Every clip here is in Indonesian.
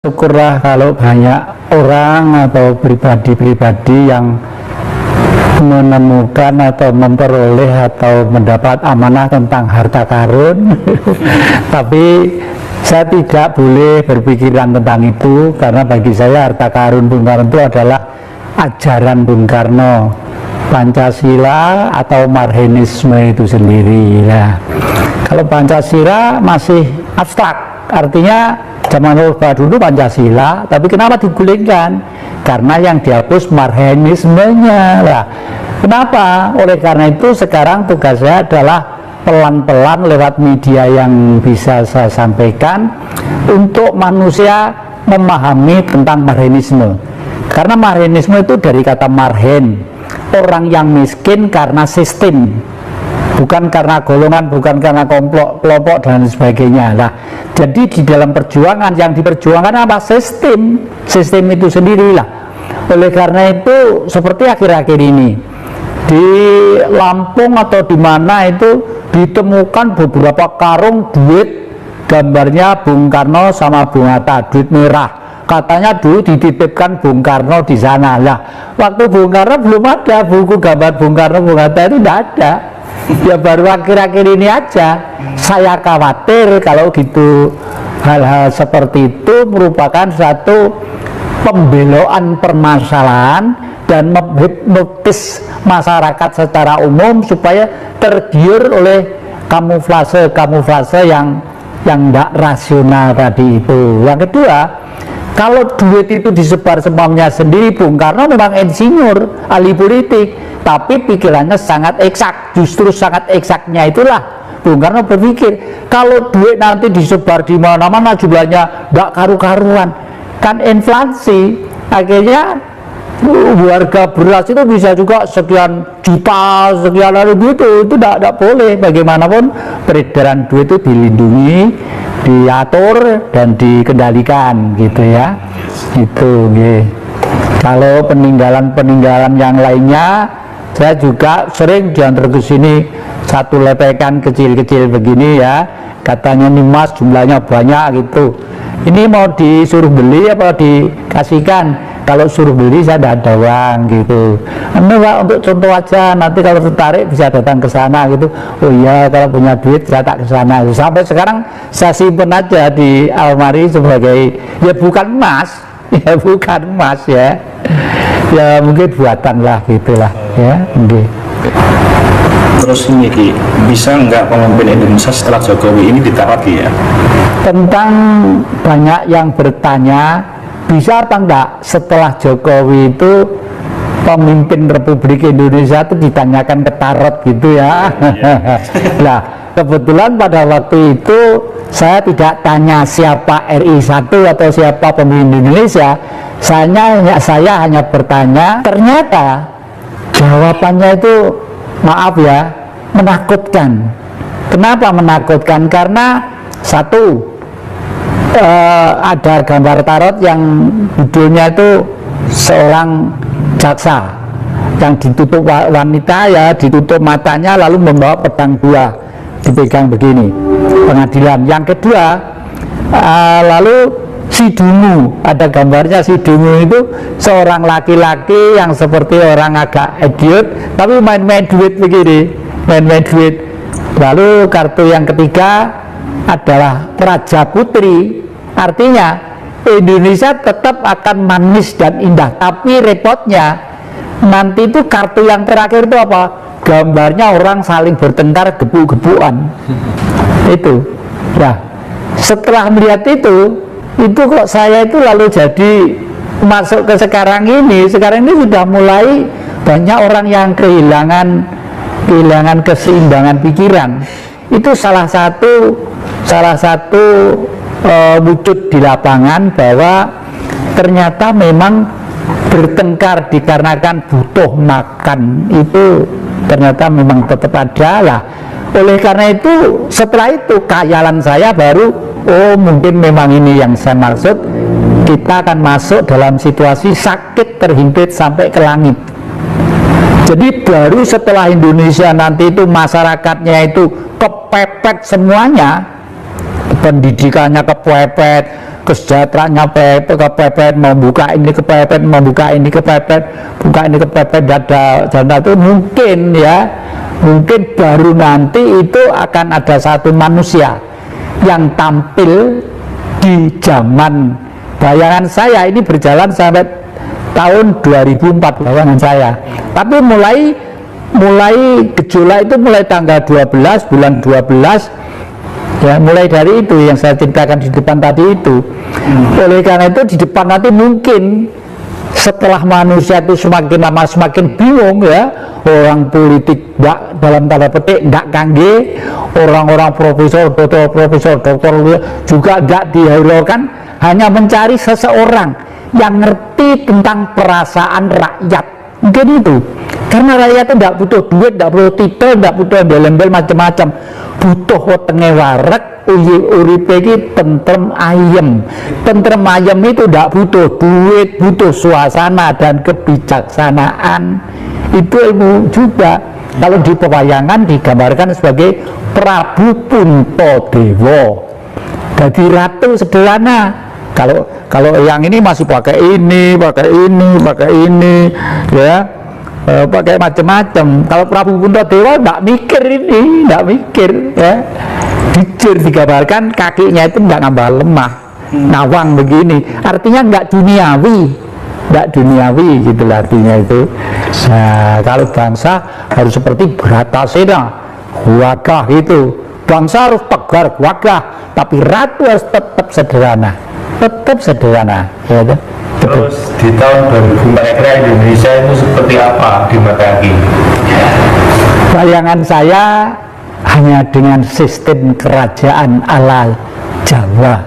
syukurlah kalau banyak orang atau pribadi-pribadi yang menemukan atau memperoleh atau mendapat amanah tentang harta karun. Tapi saya tidak boleh berpikiran tentang itu, karena bagi saya harta karun Bung Karno itu adalah ajaran Bung Karno, Pancasila atau Marxisme itu sendiri. Nah, kalau Pancasila masih abstrak, artinya zaman Orde dulu Pancasila, tapi kenapa digulingkan? Karena yang dihapus Marxismenya lah. Kenapa? Oleh karena itu sekarang tugas saya adalah pelan-pelan lewat media yang bisa saya sampaikan untuk manusia memahami tentang Marxisme. Karena Marxisme itu dari kata marhen, orang yang miskin karena sistem, bukan karena golongan, bukan karena kelompok dan sebagainya. Nah, jadi di dalam perjuangan yang diperjuangkan apa? Sistem itu sendirilah. Oleh karena itu seperti akhir-akhir ini di Lampung atau di mana itu ditemukan beberapa karung duit gambarnya Bung Karno sama Bung Hatta, duit merah. Katanya dulu dititipkan Bung Karno di sana. Lah, waktu Bung Karno belum ada buku gambar Bung Karno, Bung Hatta itu tidak ada. Ya baru akhir-akhir ini aja. Saya khawatir kalau gitu hal-hal seperti itu merupakan satu pembeloan permasalahan dan menghipnotis masyarakat secara umum supaya tergiur oleh kamuflase yang tidak rasional tadi itu. Yang kedua, kalau duit itu disebar semuanya sendiri, Bung Karno memang insinyur, ahli politik, tapi pikirannya sangat eksak. Justru sangat eksaknya itulah Bung Karno berpikir, kalau duit nanti disebar di mana-mana jumlahnya nggak karu-karuan, kan inflasi, akhirnya harga beras itu bisa juga sekian juta, sekian ribu, itu tidak boleh. Bagaimanapun peredaran duit itu dilindungi, diatur dan dikendalikan gitu ya. Itu kalau peninggalan yang lainnya, saya juga sering diantar ke sini satu lepekan kecil-kecil begini ya, katanya nih Mas jumlahnya banyak gitu. Ini mau disuruh beli apa dikasihkan? Kalau suruh beli saya tidak ada uang gitu. Ini Pak untuk contoh aja, nanti kalau tertarik bisa datang ke sana gitu. Oh iya, kalau punya duit saya tak ke sana. Sampai sekarang saya simpen aja di almari sebagai, ya bukan emas, ya bukan emas ya. Ya mungkin buatan lah gitulah ya. Okay. Terus ini Ki, bisa nggak pemimpin Indonesia setelah Jokowi ini ditarik ya? Tentang banyak yang bertanya, bisa apa enggak setelah Jokowi itu pemimpin Republik Indonesia itu ditanyakan ke tarot gitu ya. Nah, kebetulan pada waktu itu saya tidak tanya siapa RI 1 atau siapa pemimpin Indonesia. Saya hanya bertanya, ternyata jawabannya itu, maaf ya, menakutkan. Kenapa menakutkan? Karena satu, ada gambar tarot yang judulnya itu seorang jaksa yang ditutup wanita ya, ditutup matanya lalu membawa pedang dua dipegang begini, pengadilan. Yang kedua, lalu si dungu, ada gambarnya si dungu itu seorang laki-laki yang seperti orang agak idiot tapi main-main duit begini, main-main duit. Lalu kartu yang ketiga adalah Raja Putri, artinya Indonesia tetap akan manis dan indah, tapi repotnya nanti itu kartu yang terakhir itu apa? Gambarnya orang saling bertengkar gebuk-gebukan. Itu ya, setelah melihat itu kok saya itu lalu jadi masuk ke sekarang ini sudah mulai banyak orang yang kehilangan keseimbangan pikiran. Itu salah satu wujud di lapangan bahwa ternyata memang bertengkar dikarenakan butuh makan itu ternyata memang tetap ada lah. Oleh karena itu setelah itu khayalan saya baru, oh mungkin memang ini yang saya maksud, kita akan masuk dalam situasi sakit terhimpit sampai ke langit. Jadi baru setelah Indonesia nanti itu masyarakatnya itu kepepet semuanya, pendidikannya kepepet, kesejahteraannya kepepet, mau buka ini kepepet, mau buka ini kepepet, buka ini kepepet, dada janda itu mungkin ya, mungkin baru nanti itu akan ada satu manusia yang tampil di zaman bayangan saya ini berjalan sampai tahun 2004 bayangan saya, tapi mulai gejolak itu mulai tanggal 12 bulan 12 ya, mulai dari itu yang saya ceritakan di depan tadi itu. Oleh karena itu di depan nanti mungkin setelah manusia itu semakin lama semakin bingung ya, orang politik enggak, dalam tanda petik enggak kangge, orang-orang profesor doktor juga enggak dihiraukan, hanya mencari seseorang yang ngerti tentang perasaan rakyat, mungkin itu. Karena rakyat itu tidak butuh duit, tidak butuh titel, tidak butuh embel-embel macam-macam, butuh wetenge wareg, uripe iki tentrem ayem. Tentrem ayem itu tidak butuh duit, butuh suasana dan kebijaksanaan. Itu ilmu juga. Kalau di pewayangan digambarkan sebagai Prabu Puntadewa, jadi ratu sederhana. Kalau yang ini masih pakai ini ya, pakai macam-macam. Kalau Prabu Puntadewa enggak mikir ini, enggak mikir ya. Jujur digambarkan kakinya itu enggak nambah lemah, nawang begini. Artinya enggak duniawi gitu lah artinya itu. Nah, kalau bangsa harus seperti Bratasena, wagah itu. Bangsa harus tegar, wagah, tapi ratu harus tetap sederhana. Ya, terus di tahun 2004 kira Indonesia itu seperti apa di mata Ki? Bayangan saya hanya dengan sistem kerajaan ala Jawa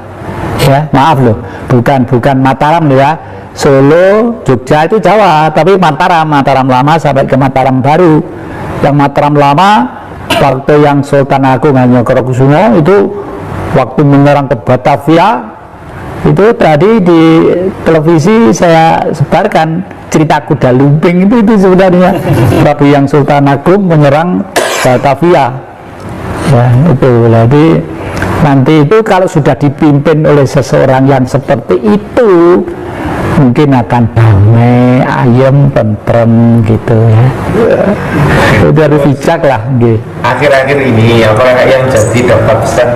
ya, maaf loh, bukan Mataram loh ya. Solo, Jogja itu Jawa, tapi Mataram lama sampai ke Mataram baru. Yang Mataram lama waktu yang Sultan Agung Hanyokrokusumo itu waktu menyerang ke Batavia, itu tadi di televisi saya sebarkan cerita kuda lumping itu sebenarnya Prabu yang Sultan Agung menyerang Batavia ya, itu. Jadi nanti itu kalau sudah dipimpin oleh seseorang yang seperti itu mungkin akan damai, ayem, tentrem gitu ya. Itu harus bijak lah gitu. Akhir-akhir ini apakah yang jadi dapat pesan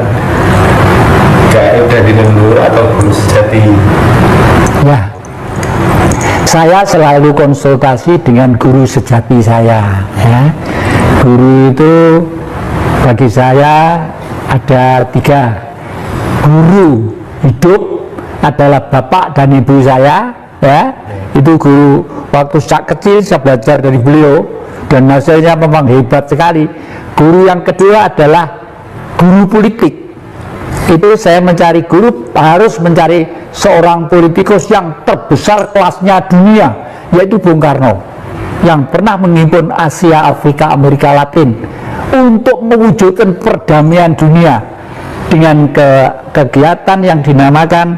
gaib dari leluhur atau guru sejati? Ya, saya selalu konsultasi dengan guru sejati saya ya. Guru itu bagi saya ada 3. Guru hidup adalah bapak dan ibu saya ya. Itu guru waktu sejak kecil saya belajar dari beliau dan hasilnya memang hebat sekali. Guru yang kedua adalah guru politik. Itu saya mencari guru, harus mencari seorang politikus yang terbesar kelasnya dunia, yaitu Bung Karno, yang pernah menghimpun Asia, Afrika, Amerika Latin untuk mewujudkan perdamaian dunia dengan kegiatan yang dinamakan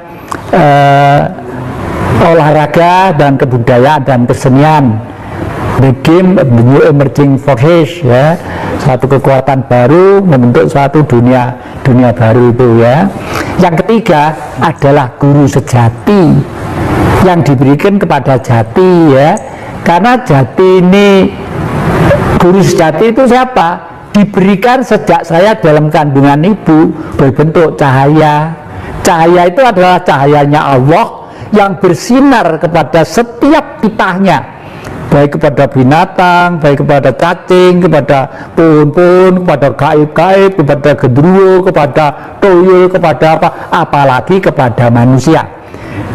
olahraga dan kebudayaan dan kesenian, the game of the new emerging forces ya, satu kekuatan baru membentuk suatu dunia baru itu ya. Yang ketiga adalah guru sejati yang diberikan kepada jati ya, karena jati ini, guru sejati itu siapa? Diberikan sejak saya dalam kandungan ibu, berbentuk cahaya. Cahaya itu adalah cahayanya Allah yang bersinar kepada setiap titahnya, baik kepada binatang, baik kepada cacing, kepada pohon-pohon, kepada gaib-gaib, kepada gendruwo, kepada tuyul, kepada apalagi kepada manusia.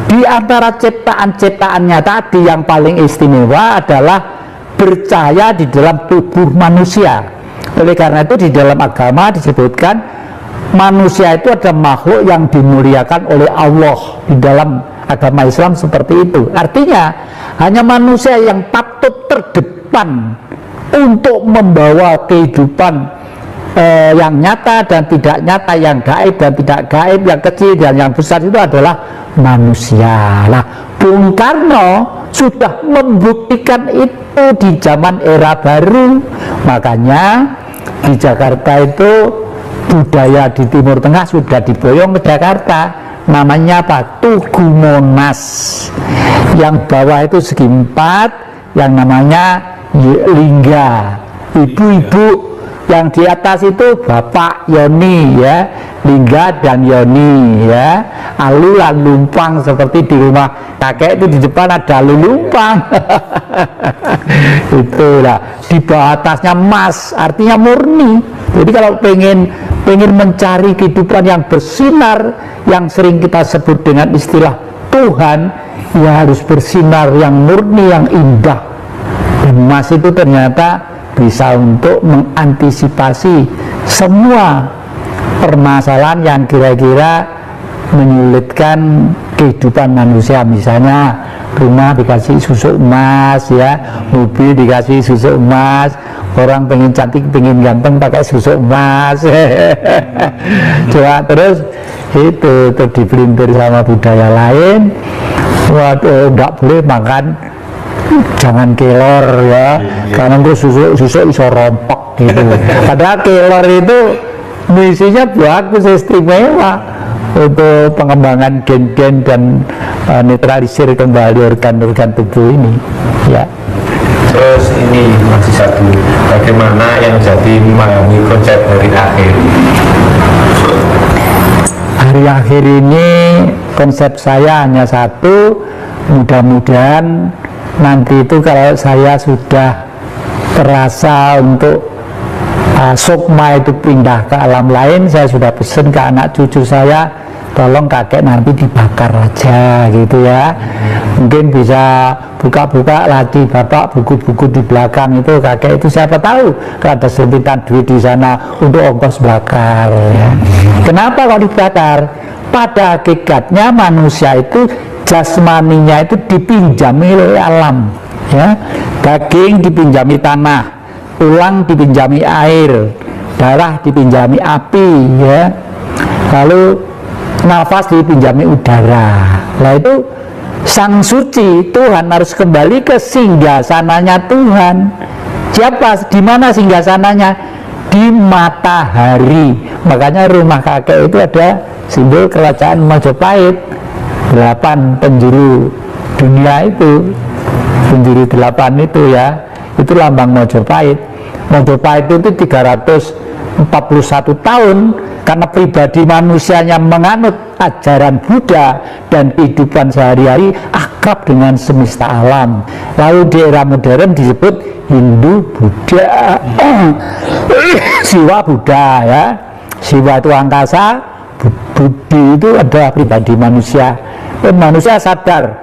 Di antara ciptaan-ciptaannya tadi yang paling istimewa adalah bercahaya di dalam tubuh manusia. Oleh karena itu di dalam agama disebutkan manusia itu adalah makhluk yang dimuliakan oleh Allah. Di dalam agama Islam seperti itu. Artinya hanya manusia yang patut terdepan untuk membawa kehidupan yang nyata dan tidak nyata, yang gaib dan tidak gaib, yang kecil dan yang besar itu adalah manusia. Nah, Bung Karno sudah membuktikan itu di zaman era baru. Makanya di Jakarta itu budaya di Timur Tengah sudah diboyong ke Jakarta. namanya apa? Tugu Monas. Yang bawah itu segi 4, yang namanya lingga. Ibu-ibu yang di atas itu Bapak Yoni ya, lingga dan Yoni ya. Alulan lumpang seperti di rumah kakek itu di depan ada lumpang. Itulah di bawah atasnya Mas, artinya murni. Jadi kalau pengen mencari kehidupan yang bersinar, yang sering kita sebut dengan istilah Tuhan, ya harus bersinar yang murni, yang indah. Dan emas itu ternyata bisa untuk mengantisipasi semua permasalahan yang kira-kira menyulitkan kehidupan manusia. Misalnya rumah dikasih susuk emas ya, mobil dikasih susuk emas, orang pengen cantik, pengen ganteng pakai susuk emas. Coba terus itu dipelintir sama budaya lain. Waduh, enggak boleh makan, jangan kelor ya, karena itu susuk iso rompok gitu. Padahal kelor itu misinya bagus, istimewa untuk pengembangan gen-gen dan netralisir kembali organ-organ tubuh ini ya. Terus ini masih satu, bagaimana yang jadi memahami konsep hari akhir? Hari akhir ini konsep saya hanya satu, mudah-mudahan nanti itu kalau saya sudah terasa untuk sukma itu pindah ke alam lain, saya sudah pesen ke anak cucu saya, tolong kakek nanti dibakar aja gitu ya. Mungkin bisa buka-buka lagi bapak buku-buku di belakang itu, kakek itu siapa tahu ada sempitan duit di sana untuk ongkos bakar ya. Kenapa kok dibakar? Pada hakikatnya manusia itu jasmaninya itu dipinjami oleh alam ya. Daging dipinjami tanah, tulang dipinjami air, darah dipinjami api ya, lalu nafas dipinjami udara. Nah itu sang suci Tuhan harus kembali ke singgasananya Tuhan. Siapa? Di mana singgasananya? Di matahari. Makanya rumah kakek itu ada simbol kerajaan Majapahit, 8 penjuru dunia itu, penjuru 8 itu ya, itu lambang Majapahit. Majapahit itu 341 tahun karena pribadi manusianya menganut ajaran Buddha dan kehidupan sehari-hari akrab dengan semesta alam. Lalu di era modern disebut Hindu Buddha, Siwa Buddha ya. Siwa itu angkasa, Budi itu adalah pribadi manusia. Dan manusia sadar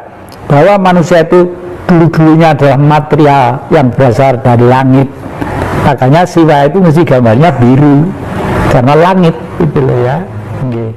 bahwa manusia itu dulu-dulunya adalah material yang berasal dari langit. Makanya Siwa itu mesti gambarnya biru karena langit gitu loh ya. Okay.